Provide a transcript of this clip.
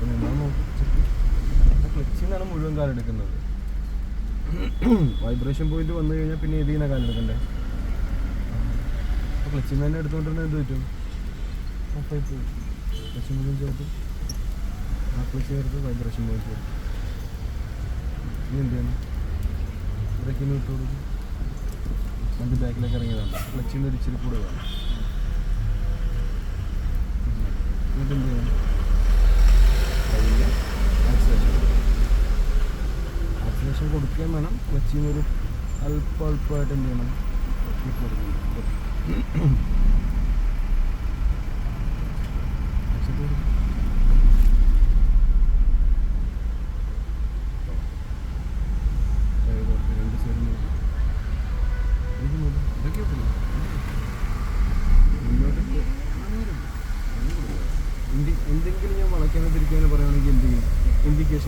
അപ്പം നിങ്ങൾ നോക്കിച്ചിട്ട് ക്ലച്ചിൽ നിന്നാണ് മുഴുവൻ കാലെടുക്കുന്നത്. വൈബ്രേഷൻ പോയിന്റ് വന്നു കഴിഞ്ഞാൽ പിന്നെ ഇതിൽ നിന്നാണ് കാലെടുക്കണ്ടേ. അപ്പോൾ ക്ലച്ചിൽ നിന്ന് തന്നെ എടുത്തുകൊണ്ടിരുന്നത് എന്ത് പറ്റും? ഓഫായി പോകും. ക്ലച്ച് മുഴുവൻ ചേർത്ത് ആ ക്ലച്ച് ചേർത്ത് വൈബ്രേഷൻ പോയിന്റ് ചേർത്ത് ഇനി എന്ത് ചെയ്യണം? ബ്രേക്കിന് വിട്ട് കൊടുക്കും. വണ്ടി ബാക്കിലേക്ക് ഇറങ്ങിയതാണ്. ക്ലച്ചിൽ നിന്ന് ഒരു ഇച്ചിരി കൂടെ വേണം. എന്നിട്ട് എന്ത് ചെയ്യണം? കയ്യിൻ്റെ ആക്സിലേഷൻ കൊടുക്കുകയും വേണം. ക്ലച്ചിൽ നിന്നൊരു അല്പമായിട്ട് എന്ത് ചെയ്യണം? വിട്ട് കൊടുക്കണം. രണ്ട് സൈഡിൽ എന്തെങ്കിലും ഞാൻ വളയ്ക്കാനോ തിരിക്കാനോ പറയുകയാണെങ്കിൽ എന്ത് ചെയ്യും? ഇൻഡിക്കേഷൻ